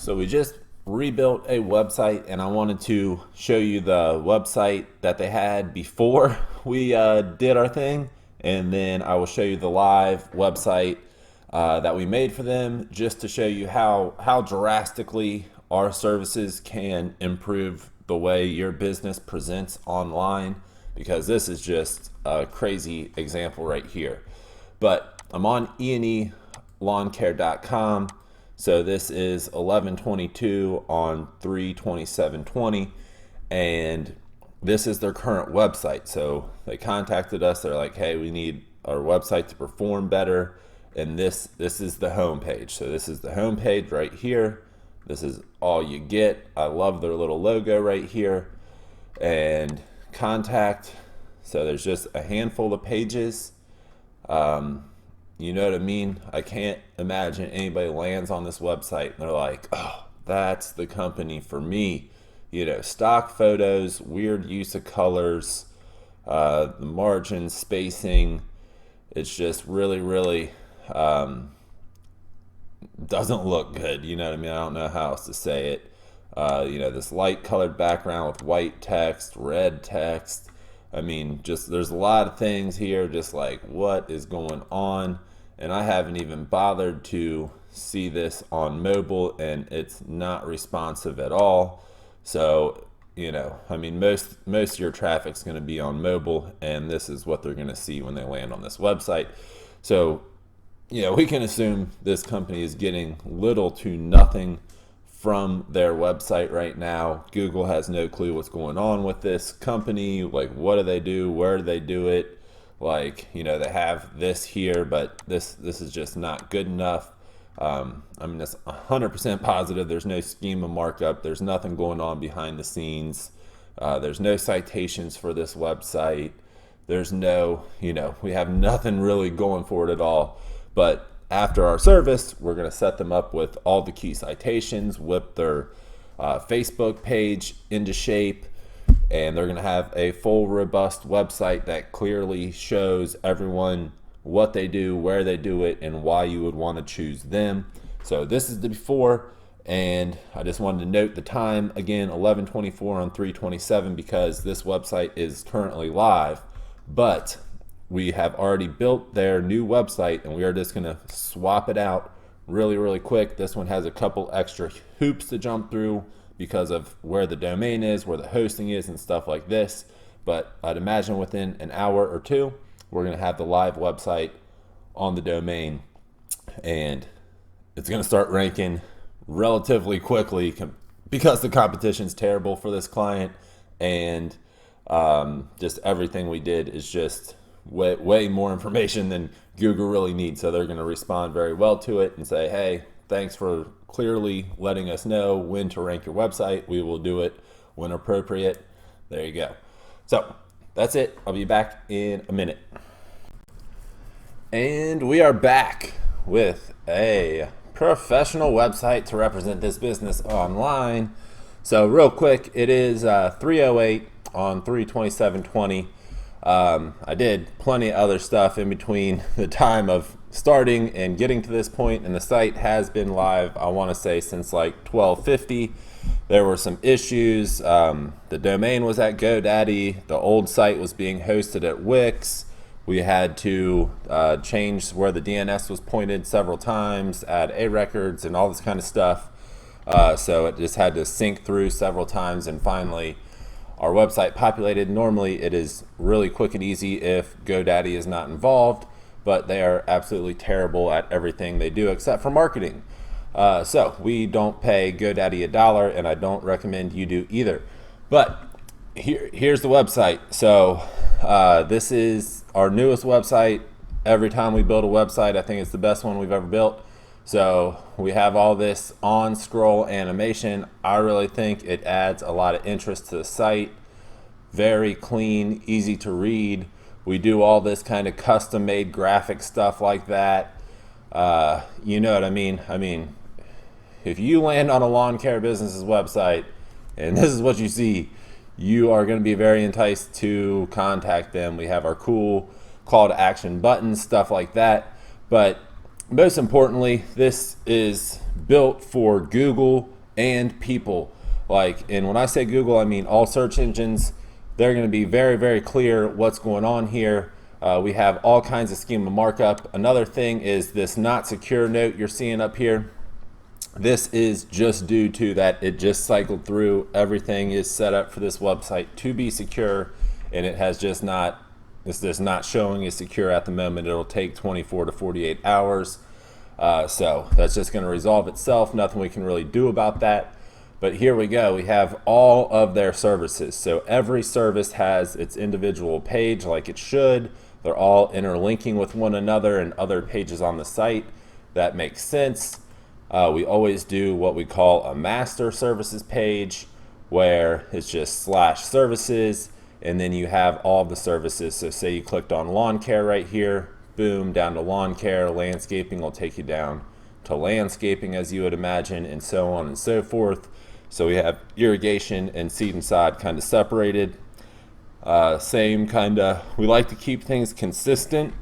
So we just rebuilt a website, and I wanted to show you the website that they had before we did our thing, and then I will show you the live website that we made for them, just to show you how drastically our services can improve the way your business presents online, because this is just a crazy example right here. But I'm on enelawncare.com. So this is 11/22 on 3/27/20, and this is their current website. So they contacted us. They're like, hey, we need our website to perform better, and this is the home page. So this is the home page right here. This is all you get. I love their little logo right here, and contact. So there's just a handful of pages. You know what I mean? I can't imagine anybody lands on this website and they're like, oh, that's the company for me. You know, stock photos, weird use of colors, the margin spacing. It's just really doesn't look good. You know what I mean? I don't know how else to say it. You know, this light colored background with white text, red text. I mean, just there's a lot of things here, just like what is going on. And I haven't even bothered to see this on mobile, and it's not responsive at all. So, you know, I mean, most of your traffic's going to be on mobile, and this is what they're going to see when they land on this website. So, you know, we can assume this company is getting little to nothing from their website right now. Google has no clue what's going on with this company. Like, what do they do? Where do they do it? Like, you know, they have this here, but this is just not good enough. I mean, it's 100% positive. There's no schema markup. There's nothing going on behind the scenes. There's no citations for this website. There's no, you know, we have nothing really going for it at all. But after our service, we're going to set them up with all the key citations, whip their Facebook page into shape, and they're going to have a full, robust website that clearly shows everyone what they do, where they do it, and why you would want to choose them. So this is the before, and I just wanted to note the time again, 11/24 on 3/27, because this website is currently live, but we have already built their new website, and we are just going to swap it out really quick. This one has a couple extra hoops to jump through because of where the domain is, where the hosting is, and stuff like this. But I'd imagine within an hour or two, we're going to have the live website on the domain, and it's going to start ranking relatively quickly because the competition's terrible for this client, and just everything we did is just way more information than Google really needs. So they're going to respond very well to it and say, hey, thanks for clearly letting us know when to rank your website. We will do it when appropriate. There you go. So that's it. I'll be back in a minute. And we are back with a professional website to represent this business online. So real quick, it is 3:08 on 3/27/20. I did plenty of other stuff in between the time of starting and getting to this point, and the site has been live, I want to say, since like 12:50. There were some issues. The domain was at GoDaddy. The old site was being hosted at Wix. We had to change where the DNS was pointed several times, add A records and all this kind of stuff. So it just had to sync through several times, and finally our website populated. Normally it is really quick and easy if GoDaddy is not involved, but they are absolutely terrible at everything they do except for marketing. So we don't pay GoDaddy $1, and I don't recommend you do either. But here's the website. So this is our newest website. Every time we build a website, I think it's the best one we've ever built. So we have all this on scroll animation. I really think it adds a lot of interest to the site. Very clean, easy to read. We do all this kind of custom made graphic stuff like that. You know what I mean? I mean, if you land on a lawn care business's website and this is what you see, you are going to be very enticed to contact them. We have our cool call to action buttons, stuff like that. But most importantly, this is built for Google and people. And when I say Google, I mean all search engines. They're going to be very, very clear what's going on here. We have all kinds of schema markup. Another thing is this not secure note you're seeing up here. This is just due to that it just cycled through. Everything is set up for this website to be secure, and it has just not, it's just not showing as secure at the moment. It'll take 24 to 48 hours. So that's just going to resolve itself. Nothing we can really do about that. But here we go. We have all of their services. So every service has its individual page like it should. They're all interlinking with one another and other pages on the site. That makes sense. We always do what we call a master services page, where it's just /services, and then you have all the services. So say you clicked on lawn care right here, boom, down to lawn care. Landscaping will take you down to landscaping, as you would imagine, and so on and so forth. So we have irrigation and seed and sod kind of separated. Same kind of, we like to keep things consistent.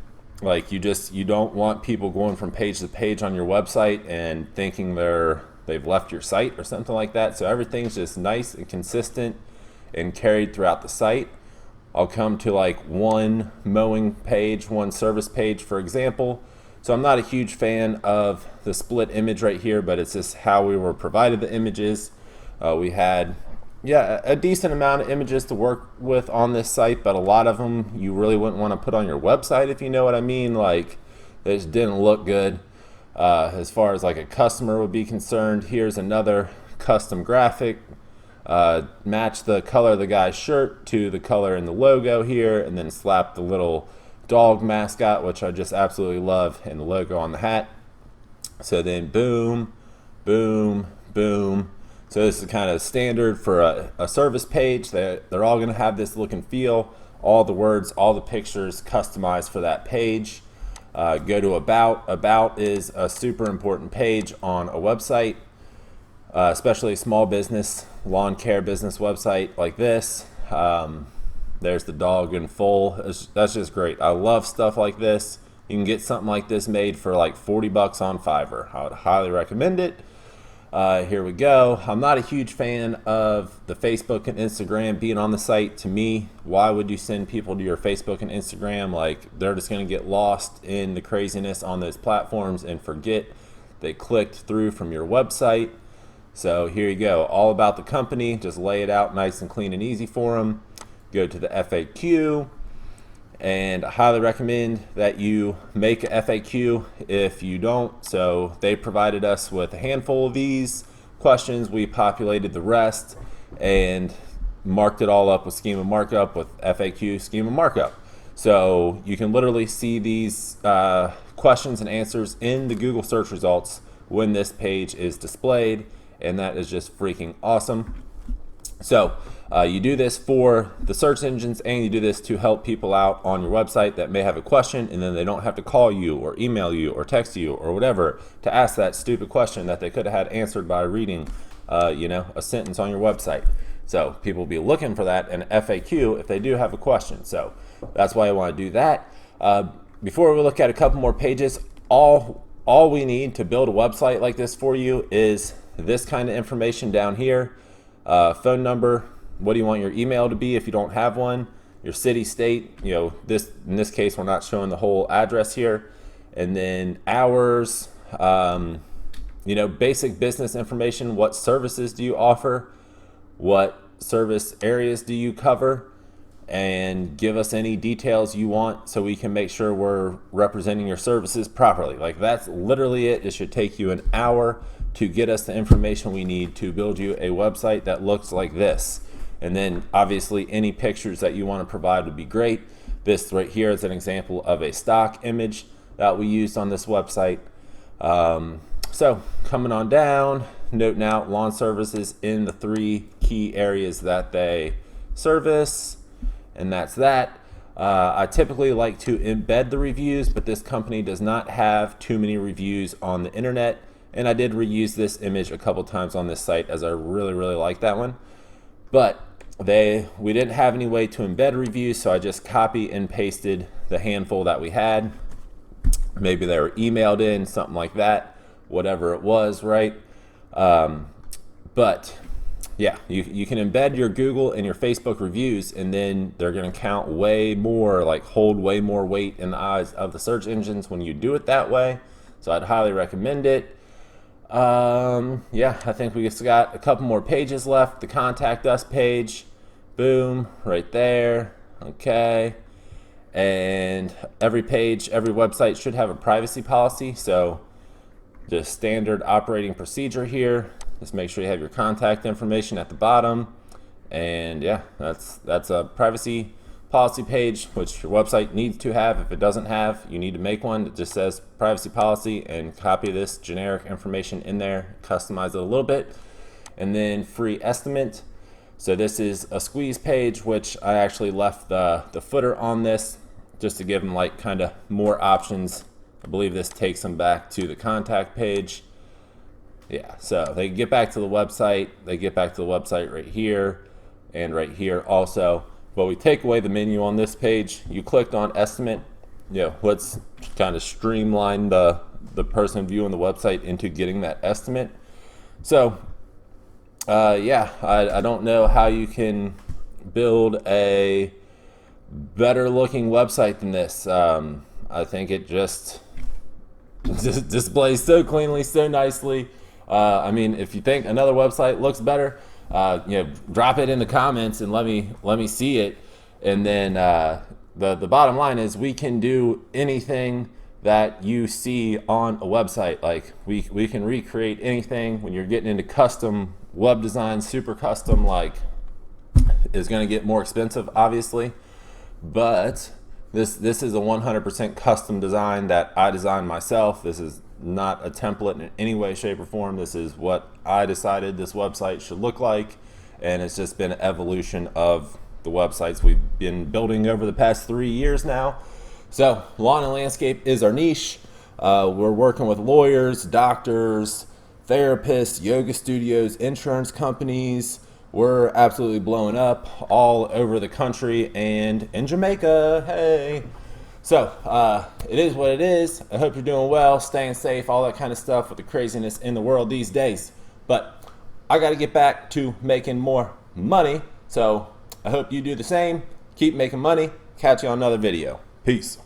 Like you don't want people going from page to page on your website and thinking they've left your site or something like that. So everything's just nice and consistent and carried throughout the site. I'll come to like one mowing page, one service page, for example. So I'm not a huge fan of the split image right here, but it's just how we were provided the images. We had a decent amount of images to work with on this site, but a lot of them you really wouldn't want to put on your website, if you know what I mean. Like, they just didn't look good as far as like a customer would be concerned. Here's another custom graphic. Match the color of the guy's shirt to the color in the logo here, and then slap the little dog mascot, which I just absolutely love, and the logo on the hat. So then boom, boom, boom. So this is kind of standard for a service page. They're all going to have this look and feel. All the words, all the pictures customized for that page. Go to About. About is a super important page on a website, especially a small business, lawn care business website like this. There's the dog in full. That's just great. I love stuff like this. You can get something like this made for like 40 bucks on Fiverr. I would highly recommend it. Here we go. I'm not a huge fan of the Facebook and Instagram being on the site. To me, why would you send people to your Facebook and Instagram? Like, they're just going to get lost in the craziness on those platforms and forget they clicked through from your website. So here you go. All about the company. Just lay it out nice and clean and easy for them. Go to the FAQ. And I highly recommend that you make a FAQ if you don't. So they provided us with a handful of these questions. We populated the rest and marked it all up with schema markup, with FAQ schema markup. So you can literally see these questions and answers in the Google search results when this page is displayed, and that is just freaking awesome. So you do this for the search engines, and you do this to help people out on your website that may have a question, and then they don't have to call you or email you or text you or whatever to ask that stupid question that they could have had answered by reading a sentence on your website. So people will be looking for that in FAQ if they do have a question. So that's why I want to do that. Before we look at a couple more pages, all we need to build a website like this for you is this kind of information down here. Phone number, what do you want your email to be if you don't have one, your city, state, in this case we're not showing the whole address here, and then hours, basic business information. What services do you offer? What service areas do you cover? And give us any details you want so we can make sure we're representing your services properly. Like, that's literally it. It should take you an hour to get us the information we need to build you a website that looks like this. And then obviously any pictures that you want to provide would be great. This right here is an example of a stock image that we used on this website. So coming on down, noting out lawn services in the 3 key areas that they service, and that's that. I typically like to embed the reviews, but this company does not have too many reviews on the internet. And I did reuse this image a couple times on this site, as I really, really like that one. But we didn't have any way to embed reviews, so I just copy and pasted the handful that we had. Maybe they were emailed in, something like that, whatever it was, right? But yeah, you can embed your Google and your Facebook reviews, and then they're going to count way more, like hold way more weight in the eyes of the search engines when you do it that way. So I'd highly recommend it. Yeah, I think we just got a couple more pages left. The contact us page, boom, right there. Okay. And every page, every website should have a privacy policy. So the standard operating procedure here, just make sure you have your contact information at the bottom. And yeah, that's a privacy policy page, which your website needs to have. If it doesn't have, you need to make one that just says privacy policy and copy this generic information in there, customize it a little bit. And then free estimate. So this is a squeeze page, which I actually left the footer on this just to give them like kind of more options. I believe this takes them back to the contact page. Yeah, so they get back to the website. They get back to the website right here and right here also. But we take away the menu on this page. You clicked on estimate. Let's kind of streamline the person viewing the website into getting that estimate. So yeah, I don't know how you can build a better looking website than this. I think it just displays so cleanly, so nicely. I mean, if you think another website looks better, drop it in the comments and let me see it. And then the bottom line is we can do anything that you see on a website. Like we can recreate anything. When you're getting into custom web design, super custom, like, is going to get more expensive, obviously. But this is a 100% custom design that I designed myself. This is not a template in any way, shape, or form. This is what I decided this website should look like, and it's just been an evolution of the websites we've been building over the past 3 years now. So lawn and landscape is our niche. We're working with lawyers, doctors, therapists, yoga studios, insurance companies. We're absolutely blowing up all over the country and in Jamaica. Hey. So it is what it is. I hope you're doing well, staying safe, all that kind of stuff with the craziness in the world these days. But I got to get back to making more money. So I hope you do the same. Keep making money. Catch you on another video. Peace.